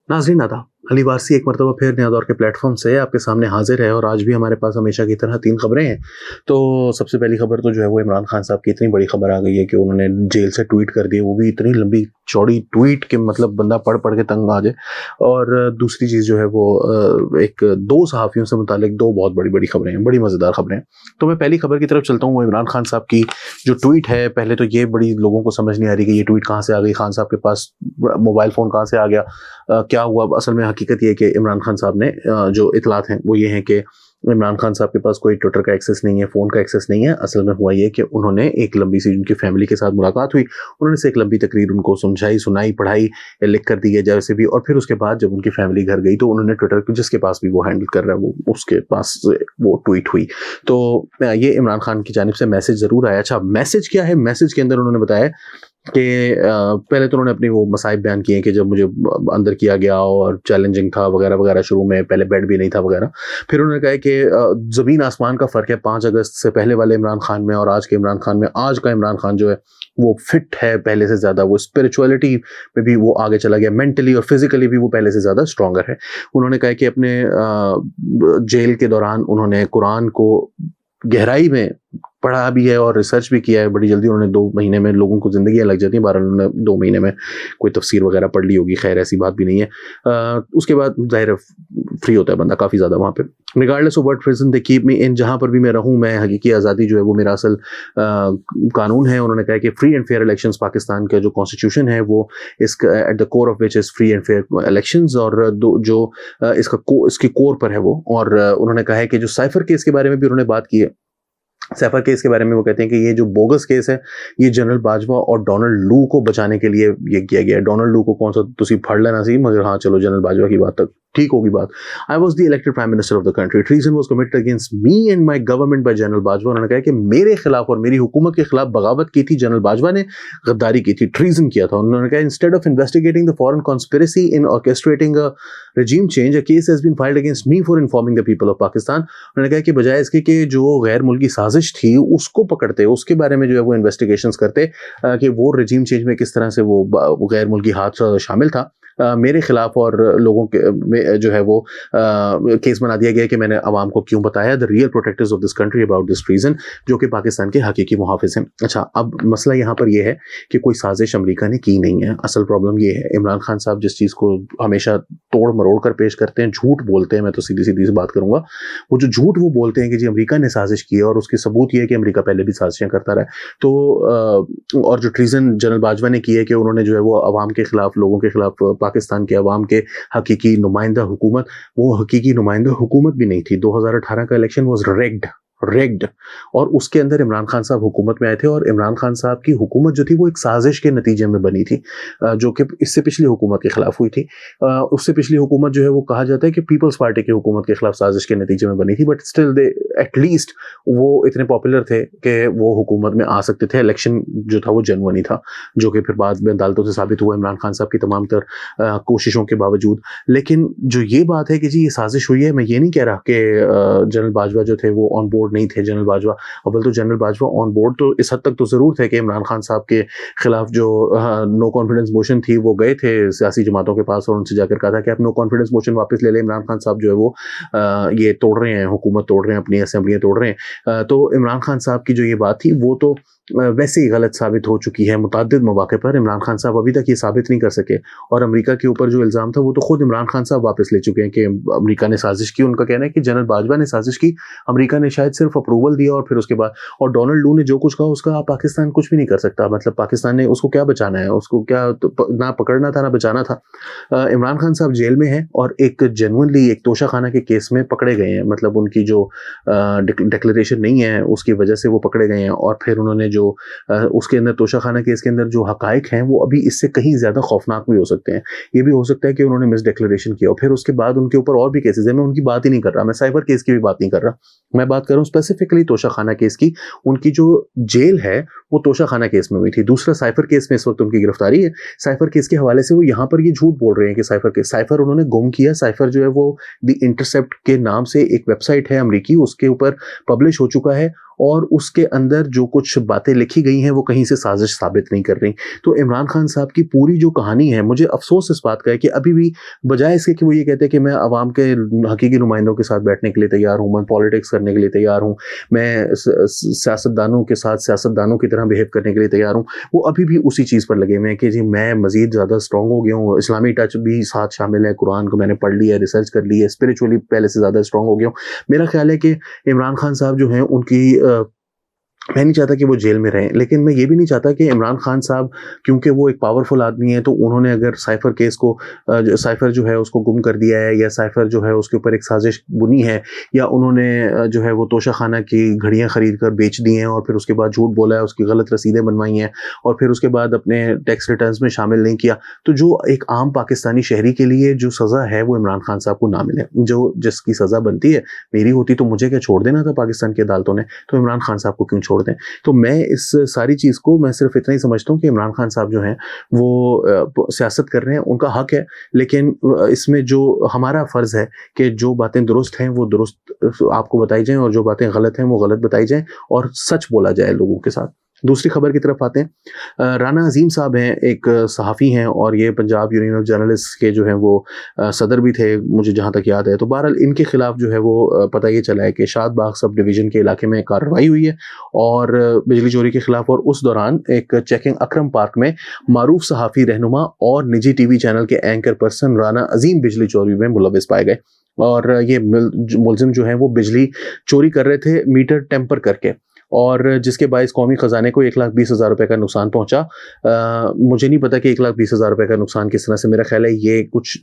नाज़रीन आदाब, अली वारसी एक मरतबा फिर नया दौर के प्लेटफॉर्म से आपके सामने हाजिर है और आज भी हमारे पास हमेशा की तरह 3 खबरें हैं। तो सबसे पहली खबर तो जो है वो इमरान खान साहब की इतनी बड़ी खबर आ गई है कि उन्होंने जेल से ट्वीट कर दिए, वो भी इतनी लंबी चौड़ी ट्वीट कि मतलब बंदा पढ़ पढ़ के तंग आ जाए। और दूसरी चीज़ जो है वो एक 2 सहाफ़ियों से मुतालिक 2 बहुत बड़ी बड़ी खबरें हैं, बड़ी मज़ेदार खबरें हैं। तो मैं पहली खबर की तरफ चलता हूँ। वो इमरान खान साहब की जो ट्वीट है, पहले तो ये बड़ी लोगों को समझ नहीं आ रही कि ये ट्वीट कहाँ से आ गई, खान साहब के पास मोबाइल फ़ोन कहाँ से आ गया, क्या हुआ। असल में हकीकत ये है कि इमरान खान साहब ने जो इतलात हैं वो ये हैं कि इमरान खान साहब के पास कोई ट्विटर का एक्सेस नहीं है, फ़ोन का एक्सेस नहीं है। असल में हुआ ये कि उन्होंने एक लंबी सी उनकी फैमिली के साथ मुलाकात हुई, उन्होंने से एक लंबी तकरीर उनको समझाई, सुनाई, पढ़ाई, लिख कर दी है जैसे भी। और फिर उसके बाद जब उनकी फैमिली घर गई तो उन्होंने ट्विटर जिसके पास भी वो हैंडल कर रहा है वो उसके पास वो ट्वीट हुई। तो ये इमरान खान की जानिब से मैसेज ज़रूर आया। अच्छा, मैसेज क्या है? मैसेज के अंदर उन्होंने बताया कि पहले तो उन्होंने अपनी वो मसाइब बयान किए कि जब मुझे अंदर किया गया और चैलेंजिंग था वगैरह वगैरह, शुरू में पहले बेड भी नहीं था वगैरह। फिर उन्होंने कहा कि ज़मीन आसमान का फ़र्क है 5 अगस्त से पहले वाले इमरान खान में और आज के इमरान खान में। आज का इमरान खान जो है वो फिट है पहले से ज़्यादा, वो स्पिरिचुअलिटी में भी वो आगे चला गया, मेंटली और फिजिकली भी वो पहले से ज़्यादा स्ट्रॉन्गर है। उन्होंने कहा कि अपने जेल के दौरान उन्होंने कुरान को गहराई में पढ़ा भी है और रिसर्च भी किया है। बड़ी जल्दी उन्होंने 2 महीने में, लोगों को ज़िंदगियाँ लग जाती हैं, बहरहाल उन्होंने 2 महीने में कोई तफसीर वगैरह पढ़ ली होगी, खैर ऐसी बात भी नहीं है। उसके बाद ज़ाहिर फ्री होता है बंदा काफ़ी ज़्यादा वहाँ पे। Regardless of what prison they keep me in, जहाँ पर भी मैं रहूँ मैं हकीकी आज़ादी जो है वो मेरा असल कानून है। उन्होंने कहा कि free and fair elections, Pakistan का जो कॉन्स्टिट्यूशन है वो इसका at the core of which is free and fair elections, और जो इसकी कोर पर है वो। और उन्होंने कहा है कि जो साइफर केस के बारे में भी उन्होंने बात की है। साइफर केस के बारे में वो कहते हैं कि ये जो बोगस केस है ये जनरल बाजवा और डोनाल्ड लू को बचाने के लिए ये किया गया है। डोनाल्ड लू को कौन सा तुसी फड़ लेना सी, मगर हाँ चलो जनरल बाजवा की बात तक ठीक होगी बात। I was the elected prime minister of the country, treason was committed against me and my government by general Bajwa. उन्होंने कहा कि मेरे खिलाफ और मेरी हुकूमत के खिलाफ बगावत की थी जनरल बाजवा ने, गद्दारी की थी, ट्रीजन किया था। उन्होंने कहा instead of investigating the foreign conspiracy in orchestrating a regime change, a case has been filed against me for informing the people of Pakistan। उन्होंने कहा कि बजाय इसके कि जो गैर मुल्की साजिश थी उसको पकड़ते, उसके बारे में जो है वो इन्वेस्टिगेशंस करते कि वो regime change में किस तरह से वो गैर मुल्की हाथ शामिल था, मेरे खिलाफ और लोगों के में जो है वो केस बना दिया गया कि मैंने अवाम को क्यों बताया, the real protectors of this country about this reason, जो कि पाकिस्तान के हकीकी मुहाफिज हैं। अच्छा, अब मसला यहाँ पर यह है कि कोई साजिश अमेरिका ने की नहीं है। असल प्रॉब्लम ये है, इमरान खान साहब जिस चीज़ को हमेशा तोड़ मरोड़ कर पेश करते हैं, झूठ बोलते हैं। मैं तो सीधी सीधी सी बात करूंगा, वो जो झूठ वो बोलते हैं कि जी अमेरिका ने साजिश की है, और उसकी सबूत ये है कि अमेरिका पहले भी साजिशें करता रहा है। तो और जो ट्रीजन जनरल बाजवा ने की है कि उन्होंने जो है वो अवाम के खिलाफ, लोगों के खिलाफ, पाकिस्तान के अवाम के हकीकी नुमाइंदा हुकूमत, वो हकीकी नुमाइंदा हुकूमत भी नहीं थी। 2018 का इलेक्शन वॉज रिग्ड, और उसके अंदर इमरान खान साहब हुकूमत में आए थे, और इमरान खान साहब की हुकूमत जो थी वो एक साजिश के नतीजे में बनी थी, जो कि इससे पिछली हुकूमत के खिलाफ हुई थी। उससे पिछली हुकूमत जो है वो कहा जाता है कि पीपल्स पार्टी की हुकूमत के खिलाफ साजिश के नतीजे में बनी थी, बट स्टिल दे एटलीस्ट वो इतने पॉपुलर थे कि वो हुकूमत में आ सकते थे। इलेक्शन जो था वो जेन्युइन ही था, जो कि फिर बाद में अदालतों से साबित हुआ इमरान खान साहब की तमाम तर कोशिशों के बावजूद। लेकिन जो ये बात है कि जी ये साजिश हुई है, मैं ये नहीं कह रहा कि जनरल बाजवा जो थे वो ऑन बोर्ड नहीं थे। जनरल बाजवा, अव्वल तो जनरल बाजवा ऑन बोर्ड तो इस हद तक तो जरूर थे कि इमरान खान साहब के खिलाफ जो नो कॉन्फिडेंस मोशन थी वो गए थे सियासी जमातों के पास और उनसे जाकर कहा था कि आप नो कॉन्फिडेंस मोशन वापस ले लें, इमरान खान साहब जो है वो ये तोड़ रहे हैं, हुकूमत तोड़ रहे हैं, अपनी असेंबलियां तोड़ रहे हैं। तो इमरान खान साहब की जो ये बात थी वो तो वैसे ही गलत साबित हो चुकी है मुतअद्दिद मौके पर। इमरान खान साहब अभी तक ये साबित नहीं कर सके, और अमेरिका के ऊपर जो इल्ज़ाम था वो तो खुद इमरान खान साहब वापस ले चुके हैं कि अमेरिका ने साजिश की। उनका कहना है कि जनरल बाजवा ने साजिश की, अमेरिका ने शायद सिर्फ अप्रूवल दिया, और फिर उसके बाद और डोनाल्ड लू ने जो कुछ कहा उसका पाकिस्तान कुछ भी नहीं कर सकता। मतलब पाकिस्तान ने उसको क्या बचाना है, उसको क्या ना पकड़ना था ना बचाना था। इमरान खान साहब जेल में हैं और एक जेन्युइनली एक तोशाखाना के केस में पकड़े गए हैं। मतलब उनकी जो डिक्लेरेशन नहीं है उसकी वजह से वो पकड़े गए हैं, और फिर उन्होंने जो उसके अंदर तोशाखाना केस के अंदर जो हकाइक हैं वो अभी इससे कहीं ज़्यादा खौफनाक भी हो सकते हैं। ये भी हो सकता है कि उन्होंने मिस डिक्लेरेशन किया, और फिर उसके बाद उनके ऊपर और भी केसेस हैं। मैं उनकी बात ही नहीं कर रहा, मैं साइबर केस की भी बात नहीं कर रहा, मैं बात कर रहा हूँ स्पेसिफिकली तोशाखाना केस की। उनकी जो जेल है वो तोशाखाना केस में हुई थी। दूसरा साइफर केस में इस वक्त उनकी गिरफ्तारी है। साइफर केस के हवाले से वो यहाँ पर ये झूठ बोल रहे हैं कि साइफर उन्होंने गुम किया। साइफर जो है वो द इंटरसेप्ट के नाम से एक वेबसाइट है अमरीकी, उसके ऊपर पब्लिश हो चुका है, اور اس کے اندر جو کچھ باتیں لکھی گئی ہیں وہ کہیں سے سازش ثابت نہیں کر رہی. تو عمران خان صاحب کی پوری جو کہانی ہے, مجھے افسوس اس بات کا ہے کہ ابھی بھی بجائے اس کے کہ وہ یہ کہتے ہیں کہ میں عوام کے حقیقی نمائندوں کے ساتھ بیٹھنے کے لیے تیار ہوں, میں پالیٹکس کرنے کے لیے تیار ہوں, میں سیاستدانوں کے ساتھ سیاستدانوں کی طرح بیہیو کرنے کے لیے تیار ہوں, وہ ابھی بھی اسی چیز پر لگے ہوئے ہیں کہ جی میں مزید زیادہ اسٹرانگ ہو گیا ہوں, اسلامی ٹچ بھی ساتھ شامل ہے, قرآن کو میں نے پڑھ لیا ہے, ریسرچ کر لی ہے, اسپریچولی پہلے سے زیادہ اسٹرانگ ہو گیا ہوں. میرا خیال ہے کہ عمران خان صاحب جو ہیں ان کی میں نہیں چاہتا کہ وہ جیل میں رہیں, لیکن میں یہ بھی نہیں چاہتا کہ عمران خان صاحب کیونکہ وہ ایک پاورفل آدمی ہے تو انہوں نے اگر سائفر کیس کو سائفر جو ہے اس کو گم کر دیا ہے, یا سائفر جو ہے اس کے اوپر ایک سازش بنی ہے, یا انہوں نے جو ہے وہ توشہ خانہ کی گھڑیاں خرید کر بیچ دی ہیں اور پھر اس کے بعد جھوٹ بولا ہے, اس کی غلط رسیدیں بنوائی ہیں اور پھر اس کے بعد اپنے ٹیکس ریٹرنز میں شامل نہیں کیا, تو جو ایک عام پاکستانی شہری کے لیے جو سزا ہے وہ عمران خان صاحب کو نہ ملے. جو جس کی سزا بنتی ہے, میری ہوتی تو مجھے کیا چھوڑ دینا تھا پاکستان کی عدالتوں نے, تو عمران خان صاحب کو کیوں چھوڑ دیں. تو میں اس ساری چیز کو میں صرف اتنا ہی سمجھتا ہوں کہ عمران خان صاحب جو ہیں وہ سیاست کر رہے ہیں, ان کا حق ہے, لیکن اس میں جو ہمارا فرض ہے کہ جو باتیں درست ہیں وہ درست آپ کو بتائی جائیں اور جو باتیں غلط ہیں وہ غلط بتائی جائیں اور سچ بولا جائے لوگوں کے ساتھ. دوسری خبر کی طرف آتے ہیں. رانا عظیم صاحب ہیں, ایک صحافی ہیں اور یہ پنجاب یونین آف جرنلسٹ کے جو ہیں وہ صدر بھی تھے مجھے جہاں تک یاد ہے. تو بہرحال ان کے خلاف جو ہے وہ پتہ یہ چلا ہے کہ شاد باغ سب ڈویژن کے علاقے میں کارروائی ہوئی ہے اور بجلی چوری کے خلاف, اور اس دوران ایک چیکنگ اکرم پارک میں معروف صحافی رہنما اور نجی ٹی وی چینل کے اینکر پرسن رانا عظیم بجلی چوری میں ملوث پائے گئے. اور یہ ملزم جو ہیں وہ بجلی چوری کر رہے تھے میٹر ٹیمپر کر کے, اور جس کے باعث قومی خزانے کو 1,20,000 روپے کا نقصان پہنچا. مجھے نہیں پتا کہ 1,20,000 روپے کا نقصان کس طرح سے, میرا خیال ہے یہ کچھ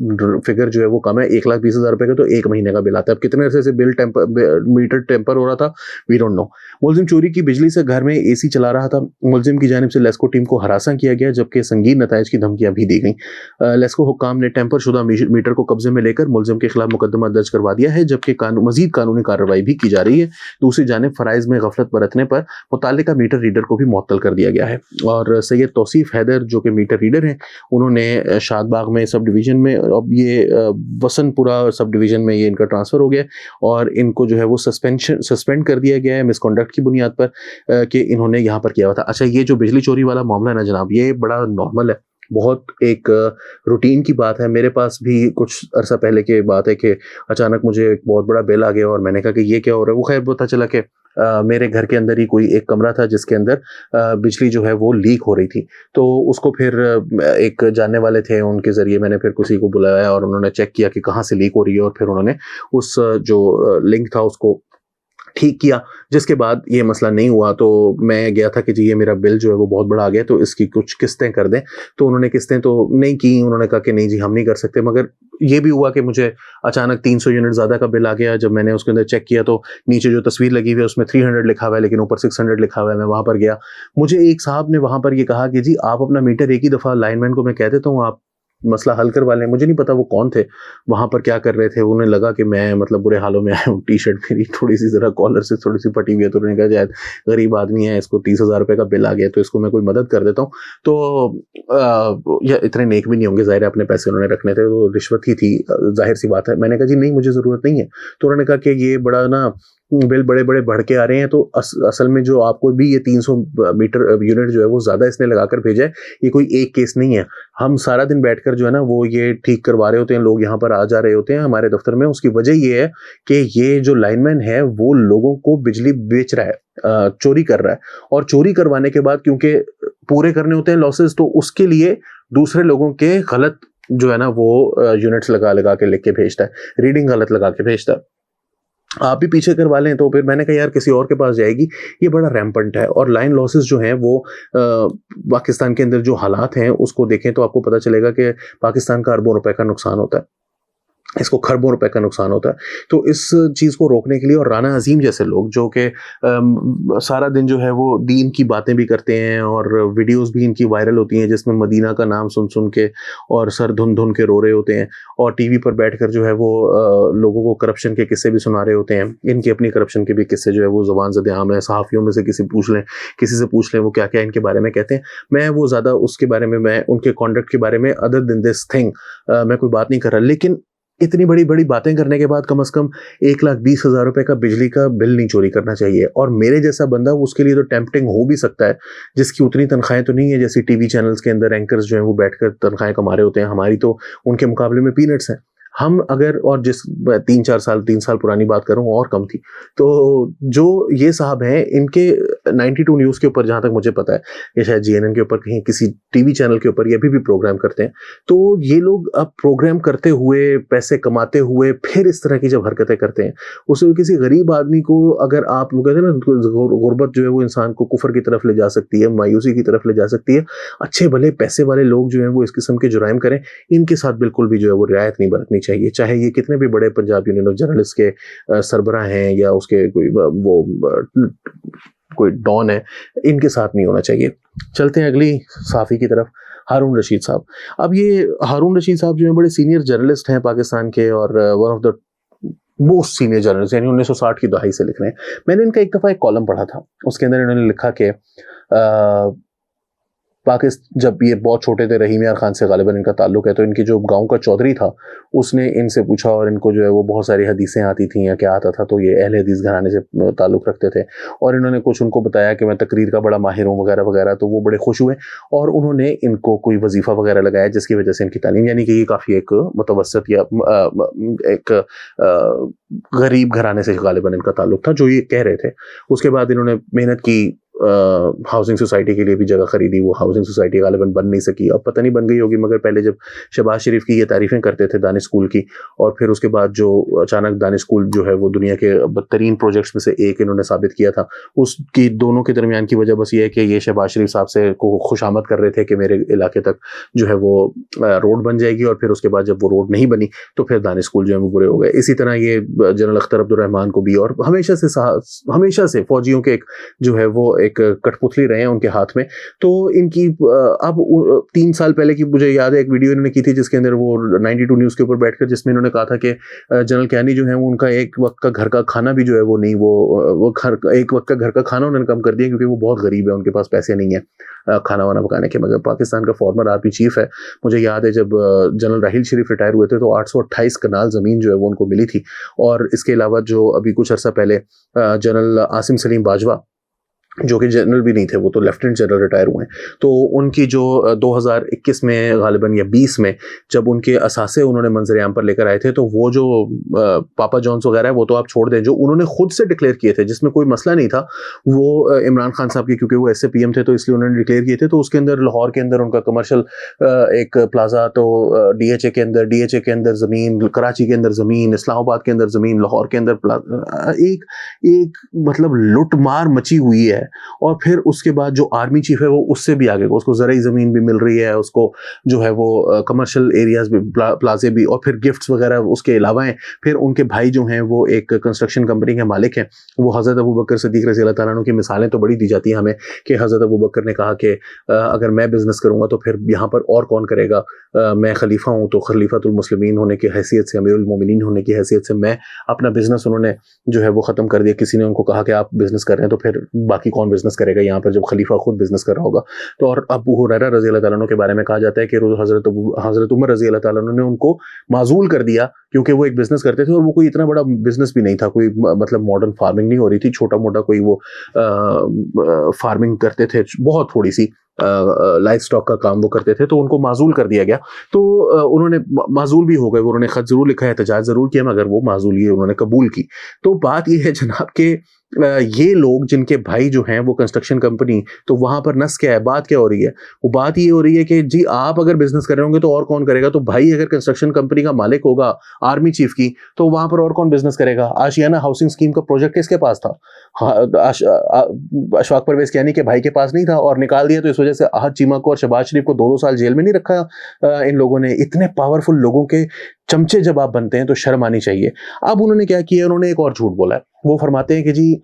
فگر جو ہے وہ کم ہے. 1,20,000 روپے کا تو ایک مہینے کا بل آتا ہے. اب کتنے عرصے سے میٹر ٹیمپر ہو رہا تھا وی ڈونٹ نو. ملزم چوری کی بجلی سے گھر میں اے سی چلا رہا تھا. ملزم کی جانب سے لیسکو ٹیم کو ہراساں کیا گیا جبکہ سنگین نتائج کی دھمکیاں بھی دی گئیں. لیسکو حکام نے ٹیمپر شدہ میٹر کو قبضے میں لے کر ملزم کے خلاف مقدمہ درج کروا دیا ہے, جبکہ مزید قانونی کارروائی بھی کی جا رہی ہے. دوسری جانب فرائض میں غفلت برتنے پر متعلقہ میٹر ریڈر کو بھی معطل کر دیا گیا ہے. اور سید توصیف حیدر جو کہ میٹر ریڈر ہیں, انہوں نے شاد باغ میں سب ڈویژن میں, اب یہ وسن پورا سب ڈویژن میں یہ ان کا ٹرانسفر ہو گیا اور ان کو جو ہے وہ سسپینڈ کر دیا گیا ہے مس کنڈکٹ کی بنیاد پر کہ انہوں نے یہاں پر کیا ہوا تھا. اچھا, یہ جو بجلی چوری والا معاملہ ہے نا جناب, یہ بڑا نارمل ہے, بہت ایک روٹین کی بات ہے. میرے پاس بھی کچھ عرصہ پہلے کی بات ہے کہ اچانک مجھے ایک بہت بڑا بل آ گیا اور میں نے کہا کہ یہ کیا ہو رہا ہے. وہ خیر پتہ چلا کہ میرے گھر کے اندر ہی کوئی ایک کمرہ تھا جس کے اندر بجلی جو ہے وہ لیک ہو رہی تھی. تو اس کو پھر ایک جاننے والے تھے, ان کے ذریعے میں نے پھر کسی کو بلایا اور انہوں نے چیک کیا کہ کہاں سے لیک ہو رہی ہے, اور پھر انہوں نے اس جو لنک تھا اس کو ٹھیک کیا, جس کے بعد یہ مسئلہ نہیں ہوا. تو میں گیا تھا کہ جی یہ میرا بل جو ہے وہ بہت بڑا آ گیا تو اس کی کچھ قسطیں کر دیں. تو انہوں نے قسطیں تو نہیں کی, انہوں نے کہا کہ نہیں جی ہم نہیں کر سکتے. مگر یہ بھی ہوا کہ مجھے اچانک 300 یونٹ زیادہ کا بل آ گیا. جب میں نے اس کے اندر چیک کیا تو نیچے جو تصویر لگی ہوئی ہے اس میں 300 لکھا ہوا ہے لیکن اوپر 600 لکھا ہوا ہے. میں وہاں پر گیا, مجھے ایک صاحب نے وہاں پر یہ کہا کہ جی آپ اپنا میٹر ایک ہی دفعہ لائن مین کو میں کہہ دیتا ہوں آپ مسئلہ حل کروا لیں. مجھے نہیں پتا وہ کون تھے, وہاں پر کیا کر رہے تھے. انہیں لگا کہ میں مطلب برے حالوں میں آیا ہوں, ٹی شرٹ میری تھوڑی سی ذرا کالر سے تھوڑی سی پھٹی ہوئی ہے, تو انہوں نے کہا شاید غریب آدمی ہے, اس کو 30,000 روپے کا بل آ گیا تو اس کو میں کوئی مدد کر دیتا ہوں. تو یا اتنے نیک بھی نہیں ہوں گے, ظاہر ہے اپنے پیسے انہوں نے رکھنے تھے, وہ رشوت ہی تھی, ظاہر سی بات ہے. میں نے کہا جی نہیں مجھے ضرورت نہیں ہے. تو انہوں نے کہا کہ یہ بڑا نا بل بڑے بڑے بڑھ کے آ رہے ہیں, تو اصل میں جو آپ کو بھی یہ 300 میٹر یونٹ جو ہے وہ زیادہ اس نے لگا کر بھیجا ہے, یہ کوئی ایک کیس نہیں ہے. ہم سارا دن بیٹھ کر جو ہے نا وہ یہ ٹھیک کروا رہے ہوتے ہیں, لوگ یہاں پر آ جا رہے ہوتے ہیں ہمارے دفتر میں. اس کی وجہ یہ ہے کہ یہ جو لائن مین ہے وہ لوگوں کو بجلی بیچ رہا ہے, چوری کر رہا ہے, اور چوری کروانے کے بعد کیونکہ پورے کرنے ہوتے ہیں لاسز, تو اس کے لیے دوسرے لوگوں کے غلط جو ہے نا وہ یونٹس لگا کے لکھ کے بھیجتا ہے, ریڈنگ غلط لگا کے بھیجتا ہے. آپ بھی پیچھے کروا لیں. تو پھر میں نے کہا یار کسی اور کے پاس جائے گی, یہ بڑا ریمپنٹ ہے. اور لائن لاسز جو ہیں وہ پاکستان کے اندر جو حالات ہیں اس کو دیکھیں تو آپ کو پتہ چلے گا کہ پاکستان کا اربوں روپے کا نقصان ہوتا ہے, اس کو خربوں روپے کا نقصان ہوتا ہے. تو اس چیز کو روکنے کے لیے, اور رانا عظیم جیسے لوگ جو کہ سارا دن جو ہے وہ دین کی باتیں بھی کرتے ہیں اور ویڈیوز بھی ان کی وائرل ہوتی ہیں جس میں مدینہ کا نام سن کے اور سر دھن کے رو رہے ہوتے ہیں, اور ٹی وی پر بیٹھ کر جو ہے وہ لوگوں کو کرپشن کے قصے بھی سنا رہے ہوتے ہیں. ان کی اپنی کرپشن کے بھی قصے جو ہے وہ زبان زد عام ہے. صحافیوں میں سے کسی سے پوچھ لیں وہ کیا کیا ان کے بارے میں کہتے ہیں. میں وہ زیادہ اس کے بارے میں ان کے کانڈکٹ کے بارے میں ادر دین دس تھنگ میں کوئی بات نہیں کر رہا, لیکن इतनी बड़ी बड़ी बातें करने के बाद कम से कम 1,20,000 रुपए का बिजली का बिल नहीं चोरी करना चाहिए। और मेरे जैसा बंदा उसके लिए तो टेम्पटिंग हो भी सकता है, जिसकी उतनी तनख्वाहें तो नहीं है जैसे टीवी चैनल्स के अंदर एंकर्स जो हैं वो बैठकर तनख्वाहें कमा रहे होते हैं। हमारी तो उनके मुकाबले में पीनट्स हैं। हम अगर, और जिस 3 साल पुरानी बात कर रहा हूँ और कम थी, तो जो ये साहब हैं इनके 92 न्यूज़ के ऊपर जहाँ तक मुझे पता है, या शायद GNN के ऊपर कहीं किसी टीवी चैनल के ऊपर ये अभी भी प्रोग्राम करते हैं। तो ये लोग अब प्रोग्राम करते हुए, पैसे कमाते हुए फिर इस तरह की जब हरकतें करते हैं, उसे किसी गरीब आदमी को, अगर आप वो कहते हैं ना गुर्बत जो है वो इंसान को कुफर की तरफ ले जा सकती है, मायूसी की तरफ ले जा सकती है, अच्छे भले पैसे वाले लोग जो हैं वो इस किस्म के जुराइम करें, इनके साथ बिल्कुल भी जो है वो रियायत नहीं बरतनी चाहिए। चाहे ये कितने भी बड़े पंजाब यूनियन ऑफ जर्नलिस्ट के सरबराह हैं या उसके कोई डॉन है, इनके साथ नहीं होना चाहिए। चलते हैं अगली साफी की तरफ, हारून रशीद साहब। अब ये हारून रशीद साहब जो है बड़े सीनियर जर्नलिस्ट हैं पाकिस्तान के, और one of the most senior journalist, यानी 1960 की दहाई से लिख रहे हैं। मैंने इनका एक दफ़ा एक कॉलम पढ़ा था, उसके अंदर इन्होंने लिखा कि पाकिस्तान, जब ये बहुत छोटे थे, रहीम यार खान से गालिबन इनका ताल्लुक है, तो इनके जो गांव का चौधरी था उसने इनसे पूछा, और इनको जो है वो बहुत सारी हदीसें आती थी या क्या आता था, तो ये अहले हदीस घराने से ताल्लुक रखते थे, और इन्होंने कुछ उनको बताया कि मैं तकरीर का बड़ा माहिर हूँ वगैरह वगैरह। तो वो बड़े खुश हुए और उन्होंने इनको कोई वजीफ़ा वगैरह लगाया, जिसकी वजह से इनकी तालीम, यानी कि ये काफ़ी एक मुतवस्सित या एक गरीब घराने से गालिबन इनका ताल्लुक था, जो ये कह रहे थे। उसके बाद इन्होंने मेहनत की, हाउसिंग सोसाइटी के लिए भी जगह खरीदी, वो हाउसिंग सोसाइटी गालिबन बन नहीं सकी, अब पता नहीं बन गई होगी, मगर पहले जब शहबाज शरीफ की ये तारीफ़ें करते थे दानिश स्कूल की, और फिर उसके बाद जो अचानक दानिश स्कूल जो है वो दुनिया के बदतरीन प्रोजेक्ट्स में से एक इन्होंने साबित किया था, उसकी दोनों के दरमियान की वजह बस ये है कि ये शहबाज शरीफ साहब से को खुशामद कर रहे थे कि मेरे इलाके तक जो है वो रोड बन जाएगी, और फिर उसके बाद जब वो रोड नहीं बनी तो फिर दानिश स्कूल जो है वो बुरे हो गए। इसी तरह ये जनरल अख्तर अब्दुर्रहमान को भी, और हमेशा से फौजियों के एक जो है वो एक कठपुतली रहे हैं उनके हाथ में। तो इनकी अब 3 साल पहले की मुझे याद है एक वीडियो इन्होंने की थी, जिसके अंदर वो 92 न्यूज़ के ऊपर बैठकर, जिसमें इन्होंने कहा था कि जनरल कैनी जो है वो उनका एक वक्त का घर का खाना भी जो है वो नहीं, वो एक वक्त का घर का खाना उन्होंने कम कर दिया, क्योंकि वो बहुत गरीब है, उनके पास पैसे नहीं है खाना वाना पकाने के। मगर पाकिस्तान का फॉर्मर आर्मी चीफ है, मुझे याद है जब जनरल राहील शरीफ रिटायर हुए थे तो 828 कनाल ज़मीन जो है वो उनको मिली थी। और इसके अलावा जो अभी कुछ अर्सा पहले जनरल आसिम सलीम बाजवा, जो कि जनरल भी नहीं थे, वो तो लेफ्टिनेंट जनरल रिटायर हुए हैं, तो उनकी जो 2021 में गालिबन या 20 में जब उनके असासे उन्होंने मंजर आम पर लेकर आए थे, तो वो जो पापा जॉन्स वगैरह है वो तो आप छोड़ दें, जो उन्होंने खुद से डिक्लेयर किए थे, जिसमें कोई मसला नहीं था, वो इमरान खान साहब की, क्योंकि वो SAPM थे तो इसलिए उन्होंने डिक्लेयर किए थे। तो उसके अंदर लाहौर के अंदर उनका कमर्शियल एक प्लाजा, तो DHA के अंदर ज़मीन, कराची के अंदर ज़मीन, इस्लामाबाद के अंदर ज़मीन, लाहौर के अंदर एक मतलब लुटमार मची हुई है। और फिर उसके बाद जो आर्मी चीफ है वो उससे भी आगे, उसको ज़राई ज़मीन भी मिल रही है, उसको जो है वो कमर्शियल एरियाज भी, प्लाजे भी, और फिर गिफ्ट्स वगैरह उसके अलावा हैं। फिर उनके भाई जो हैं वो एक कंस्ट्रक्शन कंपनी के मालिक हैं, वो हज़रत अबू बकर सिद्दीक़ रज़ी अल्लाह तआला अन्हु की मिसालें तो बड़ी दी जाती हैं हमें, कि हज़रत अबू बकर ने कहा कि अगर मैं बिज़नेस करूँगा तो फिर यहाँ पर और कौन करेगा, मैं खलीफा हूँ, तो खलीफातुल मुस्लिमीन होने की हैसियत से, अमीरुल मोमिनीन होने की हैसियत से मैं अपना बिज़नेस उन्होंने जो है वो ख़त्म कर दिया। किसी ने उनको कहा कि आप बिज़नेस कर रहे हैं तो फिर बाकी कौन बिज़नेस करेगा यहाँ पर, जब खलीफा खुद बिज़नेस कर रहा होगा। तो और अबू हुरैरा रज़ी अल्लाह तआला अन्हु के बारे में कहा जाता है कि हज़रत उमर रज़ी अल्लाह तआला अन्हु ने उनको माज़ूल कर दिया, क्योंकि वो एक बिज़नेस करते थे, और वो कोई इतना बड़ा बिज़नेस भी नहीं था, कोई मतलब मॉडर्न फार्मिंग नहीं हो रही थी, छोटा मोटा कोई वो फार्मिंग करते थे, बहुत थोड़ी सी लाइफ स्टॉक का काम वो करते थे, तो उनको माज़ूल कर दिया गया। तो उन्होंने माज़ूल भी हो गए, उन्होंने ख़त ज़रूर लिखा है, एहतजाज ज़रूर किया, मगर वो माज़ूली उन्होंने कबूल की। तो बात ये है जनाब के ये लोग जिनके भाई जो हैं वो कंस्ट्रक्शन कंपनी, तो वहाँ पर नस क्या है, बात क्या हो रही है? वो बात ये हो रही है कि जी आप अगर बिजनेस कर रहे होंगे तो और कौन करेगा? तो भाई अगर कंस्ट्रक्शन कंपनी का मालिक होगा आर्मी चीफ की, तो वहाँ पर और कौन बिजनेस करेगा? आशियाना हाउसिंग स्कीम का प्रोजेक्ट किसके पास था? अशफाक परवेज कियानी के भाई के पास नहीं था, और निकाल दिया। तो इस वजह से आहद चीमा को और शहबाज शरीफ को 2-2 साल जेल में नहीं रखा इन लोगों ने। इतने पावरफुल लोगों के चमचे जब आप बनते हैं तो शर्म आनी चाहिए। अब उन्होंने क्या किया, उन्होंने एक और झूठ बोला है। वो फरमाते हैं कि जी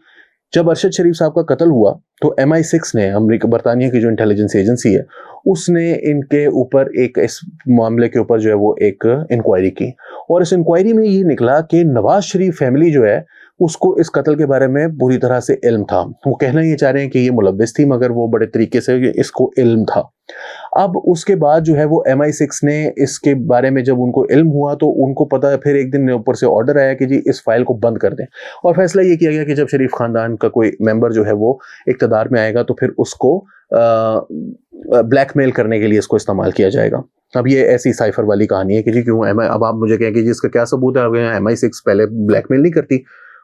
जब अरशद शरीफ साहब का कत्ल हुआ तो MI6 ने, अमेरिका बरतानिया की जो इंटेलिजेंस एजेंसी है, उसने इनके ऊपर एक, इस मामले के ऊपर जो है वो एक इंक्वायरी की, اور اس انکوائری میں یہ نکلا کہ نواز شریف فیملی جو ہے اس کو اس قتل کے بارے میں بری طرح سے علم تھا. وہ کہنا یہ چاہ رہے ہیں کہ یہ ملوث تھی مگر وہ بڑے طریقے سے اس کو علم تھا. اب اس کے بعد جو ہے وہ MI6 نے اس کے بارے میں جب ان کو علم ہوا تو ان کو پتا پھر ایک دن اوپر سے آرڈر آیا کہ جی اس فائل کو بند کر دیں, اور فیصلہ یہ کیا گیا کہ جب شریف خاندان کا کوئی ممبر جو ہے وہ اقتدار میں آئے گا تو پھر اس کو بلیک میل کرنے کے لیے اس کو استعمال کیا جائے گا. اب یہ ایسی سائفر والی کہانی ہے کہ جی کیوں اب آپ مجھے کہیں کہ جی اس کا کیا ثبوت ہے. MI6 پہلے بلیک میل نہیں کرتی,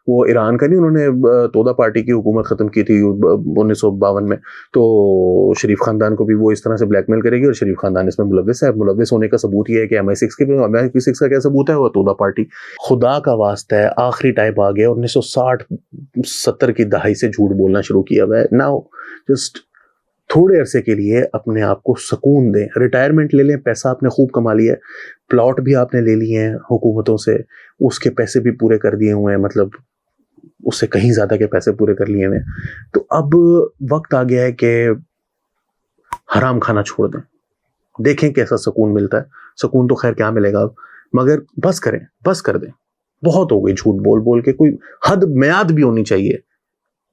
وہ ایران کا نہیں, انہوں نے تودا پارٹی کی حکومت ختم کی تھی 1952 میں, تو شریف خاندان کو بھی وہ اس طرح سے بلیک میل کرے گی, اور شریف خاندان اس میں ملوث ہے. ملوث ہونے کا ثبوت یہ ہے کہ MI6 کا کیا ثبوت ہے, وہ تودا پارٹی. خدا کا واسطہ ہے آخری ٹائم آ گیا, 1960-70 کی دہائی سے جھوٹ بولنا شروع کیا ہوا ہے. ناؤ جسٹ تھوڑے عرصے کے لیے اپنے آپ کو سکون دیں, ریٹائرمنٹ لے لیں, پیسہ آپ نے خوب کما لیا ہے, پلاٹ بھی آپ نے لے لیے ہیں حکومتوں سے, اس کے پیسے بھی پورے کر دیے ہوئے ہیں, مطلب اس سے کہیں زیادہ کے پیسے پورے کر لیے ہوئے ہیں. تو اب وقت آ گیا ہے کہ حرام کھانا چھوڑ دیں, دیکھیں کیسا سکون ملتا ہے. سکون تو خیر کیا ملے گا اب, مگر بس کریں, بس کر دیں. بہت ہو گئی جھوٹ بول بول کے, کوئی حد میعاد بھی ہونی چاہیے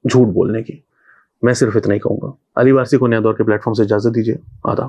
جھوٹ بولنے کی. میں صرف اتنا ہی کہوں گا. علی وارثی کو نیا دور کے پلیٹ فارم سے اجازت دیجیے. آداب.